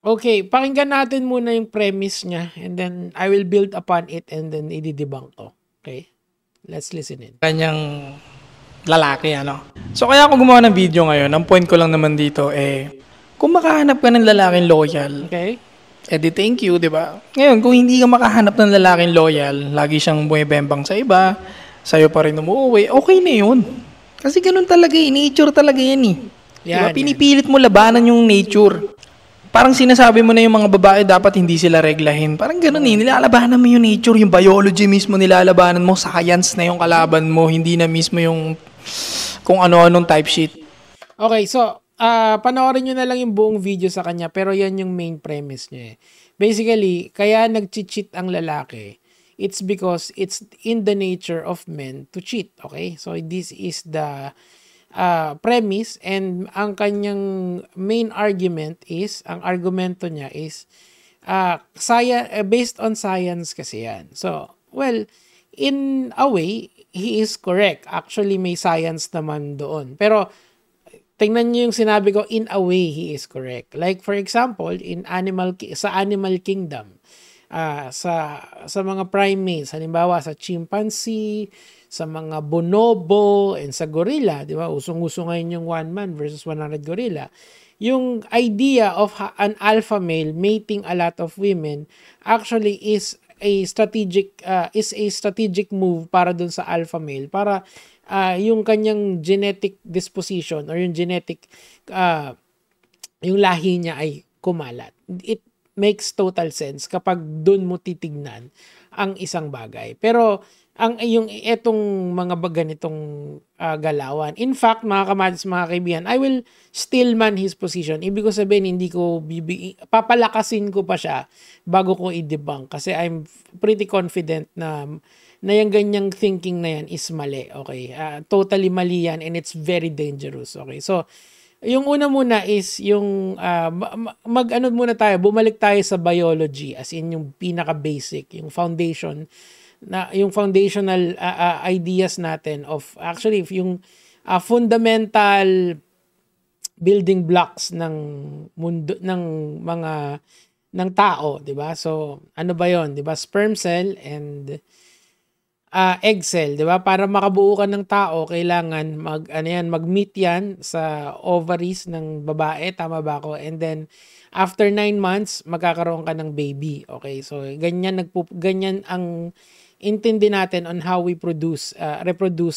Okay, pakinggan natin muna yung premise niya and then I will build upon it and then i-debunk to. Okay? Let's listen in. Kanyang lalaki, ano. So kaya ako gumawa ng video ngayon, ang point ko lang naman dito kung makahanap ka ng lalaking loyal, Okay? di thank you, di ba? Ngayon, kung hindi ka makahanap ng lalaking loyal, lagi siyang bumibembang sa iba, sa'yo pa rin umuwi, okay na yun. Kasi ganun talaga nature talaga yan Di ba? Yan. Pinipilit mo labanan yung nature. Parang sinasabi mo na yung mga babae dapat hindi sila reglahin. Parang ganun nilalabanan mo yung nature, yung biology mismo nilalabanan mo, science na yung kalaban mo, hindi na mismo yung kung ano-anong type shit. Okay, so panoorin nyo na lang yung buong video sa kanya pero yan yung main premise niya eh. Basically, kaya nag-cheat ang lalaki, it's because it's in the nature of men to cheat. Okay? So this is the premise and ang kanyang main argument is, ang argumento niya is based on science kasi yan. So, well, in a way, he is correct. Actually, may science naman doon. Pero, tingnan niyo yung sinabi ko, in a way, he is correct. Like, for example, sa animal kingdom, sa mga primates, halimbawa sa chimpanzee, sa mga bonobo, and sa gorilla, di ba? Usong-uso ngayon yung 1 man versus 100 gorilla. Yung idea of an alpha male mating a lot of women actually is a strategic move para dun sa alpha male para yung kanyang genetic disposition or yung genetic yung lahi niya ay kumalat. It makes total sense kapag dun mo titignan ang isang bagay. Pero etong mga ganitong galawan. In fact, mga kamatis, mga kaibigan, I will still man his position. Ibig ko sabihin, hindi ko papalakasin ko pa siya bago ko i-debunk. Kasi I'm pretty confident na yung ganyang thinking na yan is mali. Okay? Totally mali yan and it's very dangerous. Okay? So, yung una muna is yung muna tayo, bumalik tayo sa biology as in yung pinaka-basic, yung foundation na yung foundational ideas natin of actually yung fundamental building blocks ng mundo ng mga ng tao, 'di ba? So ano ba 'yon, 'di ba? Sperm cell and egg cell, 'di ba? Para makabuo ka ng tao, kailangan mag-meet 'yan sa ovaries ng babae, tama ba ako? And then after 9 months, magkakaroon ka ng baby. Okay? So ganyan ang intindi natin on how we reproduce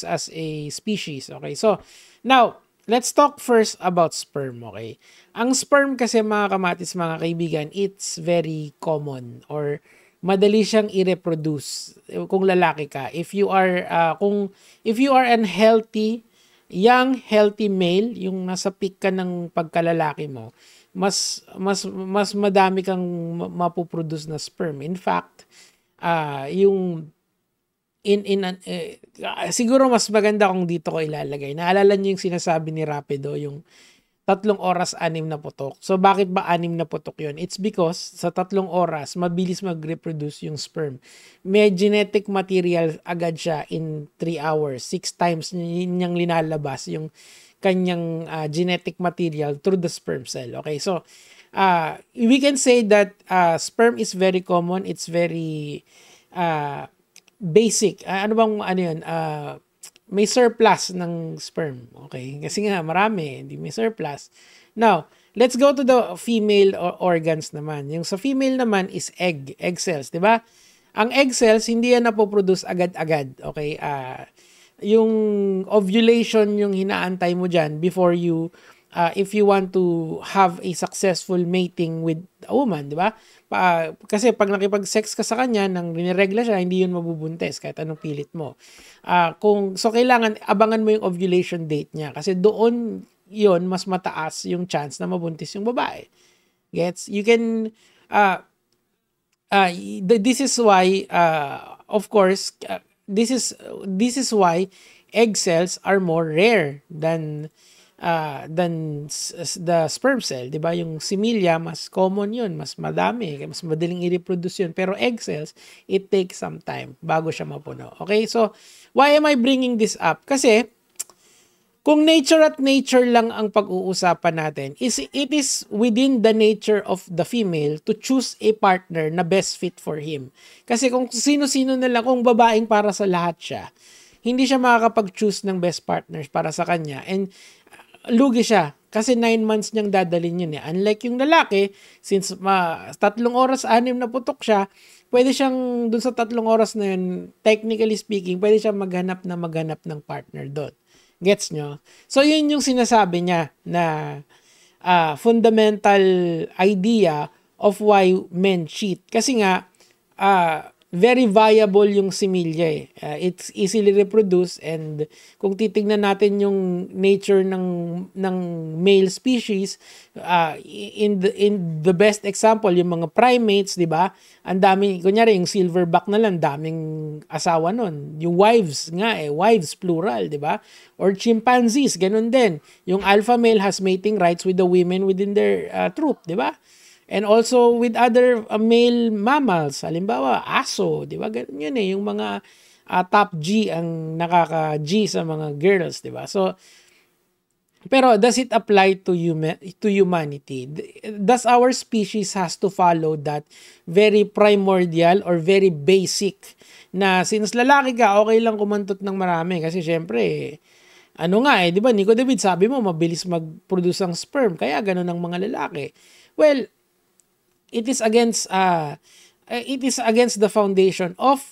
as a species. Okay? So now, let's talk first about sperm. Okay? Ang sperm kasi, mga kamatis, mga kaibigan, it's very common or madali siyang i-reproduce kung lalaki ka. If you are an healthy, young, healthy male, yung nasa peak ka ng pagkalalaki mo, mas madami kang mapuproduce na sperm. In fact, siguro mas maganda kung dito ko ilalagay. Naalala niyo yung sinasabi ni Rapido, yung 3 oras, 6 na putok. So, bakit ba 6 na putok yun? It's because sa 3 oras, mabilis mag-reproduce yung sperm. May genetic material agad siya in 3 hours. 6 times niyang linalabas yung kanyang genetic material through the sperm cell. Okay, so, we can say that sperm is very common. It's very basic. May surplus ng sperm. Okay? Kasi nga, marami. Hindi may surplus. Now, let's go to the female organs naman. Yung sa female naman is egg cells. Diba? Ang egg cells, hindi yan napoproduce agad-agad. Okay? Yung ovulation yung hinaantay mo dyan before you, if you want to have a successful mating with a woman, di ba? Kasi pag nakipag-sex ka sa kanya, nang niregla siya, hindi yun mabubuntis kahit anong pilit mo. So kailangan abangan mo yung ovulation date niya kasi doon yun mas mataas yung chance na mabuntis yung babae. Gets? You can this is why of course this is why egg cells are more rare than the sperm cell, 'di ba? Yung similya mas common 'yun, mas madami, mas madaling i-reproduce 'yun. Pero egg cells, it takes some time bago siya mapuno. Okay? So, why am I bringing this up? Kasi Kung nature at nature lang ang pag-uusapan natin, it is within the nature of the female to choose a partner na best fit for him. Kasi kung sino-sino na lang, kung babaeng para sa lahat siya, hindi siya makakapag-choose ng best partners para sa kanya. And lugi siya. Kasi 9 months niyang dadalhin yun eh. Unlike yung lalaki, since 3 oras, 6 na putok siya, pwede siyang, dun sa 3 oras na yun, technically speaking, pwede siyang maghanap ng partner doon. Gets nyo? So, yun yung sinasabi niya na fundamental idea of why men cheat. Kasi nga, very viable yung similya eh. It's easily reproduced, and kung titignan natin yung nature ng male species, in the best example, yung mga primates, di ba? Ang daming, kunyari yung silverback na lang, daming asawa nun. Yung wives nga eh, wives plural, di ba? Or chimpanzees, ganun din. Yung alpha male has mating rights with the women within their troop, di ba? And also with other male mammals, halimbawa aso, di ba? Ganun yun eh, yung mga top G ang nakaka-G sa mga girls, di ba? So, pero does it apply to humanity? Does our species has to follow that very primordial or very basic na since lalaki ka, okay lang kumantot ng marami kasi syempre, ano nga eh, di ba? Nico David, sabi mo, mabilis mag-produce ang sperm, kaya ganun ang mga lalaki. Well, it is against the foundation of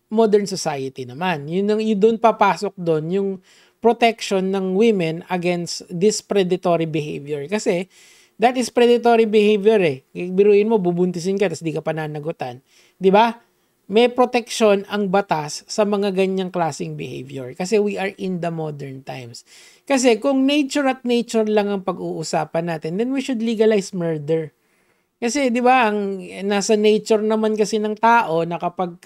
modern society naman. Yun doon papasok doon yung protection ng women against this predatory behavior. Kasi that is predatory behavior eh. Biruin mo, bubuntisin ka tapos di ka pananagutan. Di ba? May protection ang batas sa mga ganyang klaseng behavior. Kasi we are in the modern times. Kasi kung nature at nature lang ang pag-uusapan natin, then we should legalize murder. Kasi 'di ba ang nasa nature naman kasi ng tao na kapag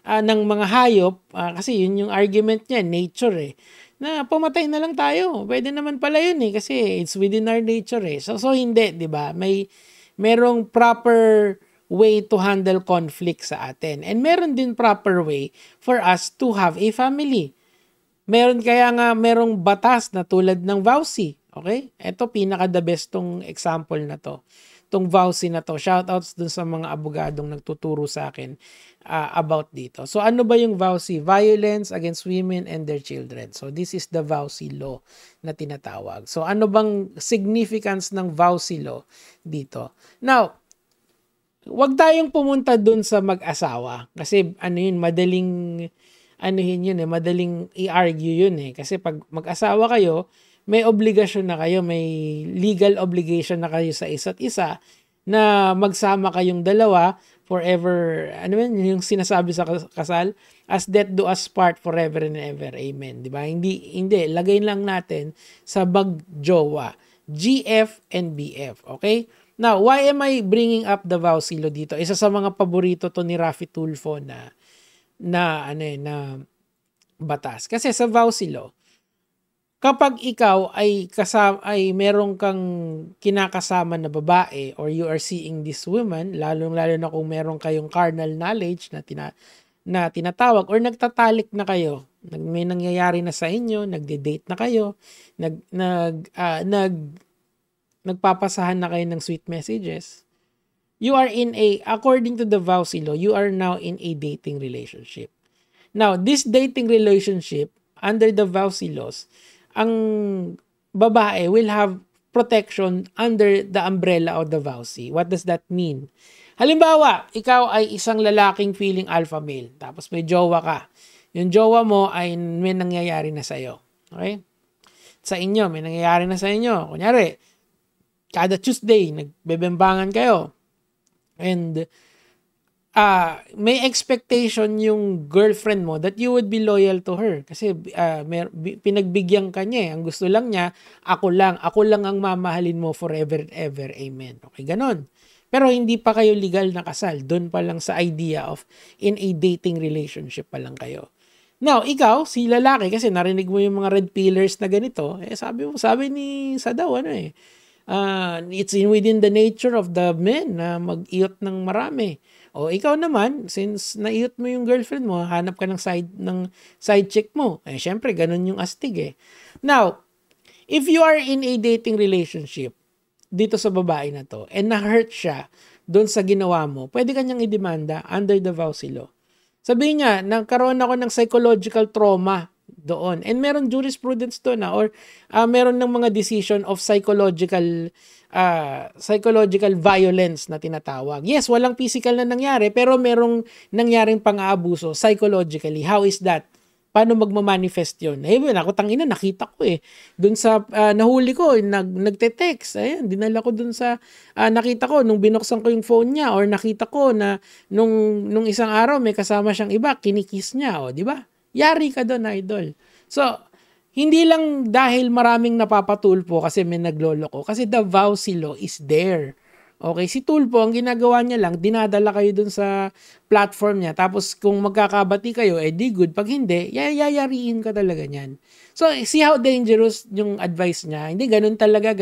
ng mga hayop, kasi yun yung argument niya, nature eh. Na pumatay na lang tayo. Pwede naman pala yun eh kasi it's within our nature eh. So hindi, 'di ba? Merong proper way to handle conflict sa atin. And meron din proper way for us to have a family. Merong batas na tulad ng VAUSI. Okay? Ito pinaka the best tong example na to. Tong VAUSI na to. Shoutouts dun sa mga abogadong nagtuturo sa akin about dito. So ano ba yung VAUSI? Violence against women and their children. So this is the VAUSI law na tinatawag. So ano bang significance ng VAUSI law dito? Now, wag tayong pumunta dun sa mag-asawa. Kasi madaling madaling i-argue yun eh. Kasi pag mag-asawa kayo, may obligasyon na kayo, may legal obligation na kayo sa isa't isa na magsama kayong dalawa forever. Yung sinasabi sa kasal? As death do us part forever and ever. Amen. Diba? Hindi. Lagay lang natin sa bag-jowa. GF and BF. Okay? Now, why am I bringing up the VAUSI law dito? Isa sa mga paborito to ni Raffy Tulfo na batas. Kasi sa VAUSI law, kapag ikaw ay meron kang kinakasama na babae or you are seeing this woman, lalong-lalo na kung meron kayong carnal knowledge na tinatawag or nagtatalik na kayo, may nangyayari na sa inyo, nagde-date na kayo, nagpapasahan na kayo ng sweet messages, you are according to the VAUSI law, you are now in a dating relationship. Now, this dating relationship, under the VAUSI laws, ang babae will have protection under the umbrella of the VAUSI. What does that mean? Halimbawa, ikaw ay isang lalaking feeling alpha male, tapos may jowa ka. Yung jowa mo ay may nangyayari na sa'yo. Okay? Sa inyo, may nangyayari na sa inyo. Kunyari, kada Tuesday, nagbebembangan kayo. And may expectation yung girlfriend mo that you would be loyal to her. Kasi pinagbigyan ka niya eh. Ang gusto lang niya, ako lang ang mamahalin mo forever and ever. Amen. Okay, ganon. Pero hindi pa kayo legal na kasal. Doon pa lang sa idea of in a dating relationship pa lang kayo. Now, ikaw, si lalaki, kasi narinig mo yung mga red pillars na ganito, sabi ni Sadaw, it's within the nature of the men na mag-iyot ng marami. O ikaw naman, since naiyot mo yung girlfriend mo, hanap ka ng side chick mo. Syempre, ganun yung astig eh. Now, if you are in a dating relationship dito sa babae na to and na-hurt siya doon sa ginawa mo, pwede kanyang idemanda under the Vowsy Law. Sabihin niya, nagkaroon ako ng psychological trauma doon. And meron jurisprudence doon or meron ng mga decision of psychological violence na tinatawag. Yes, walang physical na nangyari, pero merong nangyaring pang-aabuso psychologically. How is that? Paano magmamanifest yun? Ako tangina, nakita ko Doon sa nahuli ko, nagte-text. Ayan, dinala ko doon sa nakita ko nung binuksan ko yung phone niya or nakita ko na nung isang araw may kasama siyang iba, kinikiss niya, di ba? Yari ka doon, idol. So, hindi lang dahil maraming napapatulpo kasi may nagloloko, kasi the Vowsy Law is there. Okay, si Tulpo, ang ginagawa niya lang, dinadala kayo dun sa platform niya. Tapos kung magkakabati kayo, di good. Pag hindi, yayariin ka talaga niyan. So, see how dangerous yung advice niya. Hindi, ganun talaga.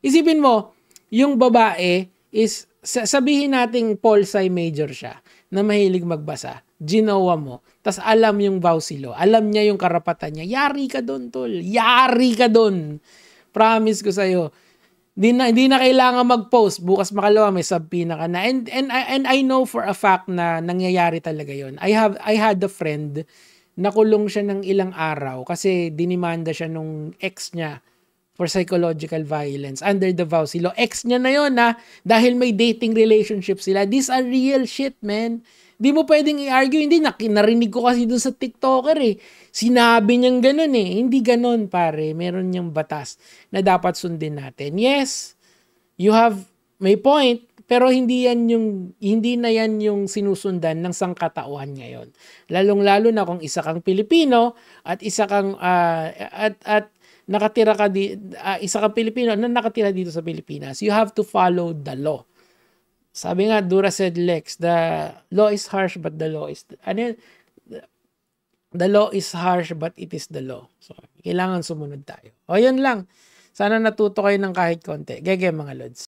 Isipin mo, yung babae is, sabihin nating Pol-Sci major siya, na mahilig magbasa. Ginawa mo. Tas alam yung Vowsy Law. Alam niya yung karapatan niya. Yari ka dun, tol. Yari ka dun. Promise ko sa'yo. Hindi na kailangan mag-post. Bukas makalawa may subpoena ka na. And I know for a fact na nangyayari talaga yon. I had a friend na kulong siya ng ilang araw kasi dinimanda siya nung ex niya for psychological violence under the Vowsy Law. Ex niya na yon dahil may dating relationship sila. These are real shit, man. Di mo pwedeng i-argue. Hindi, narinig ko kasi dun sa TikToker Sinabi niyang ganun Hindi ganun, pare. Meron niyang batas na dapat sundin natin. Yes, you have, may point, pero hindi na yan yung sinusundan ng sangkatauhan ngayon. Lalong-lalo na kung isa kang Pilipino at isa kang nakatira ka isa kang Pilipino na nakatira dito sa Pilipinas. You have to follow the law. Sabi nga, Dura said Lex, the law is harsh but the law is, the law is harsh but it is the law. So, kailangan sumunod tayo. O, yun lang. Sana natuto kayo ng kahit konti. Gege mga lods.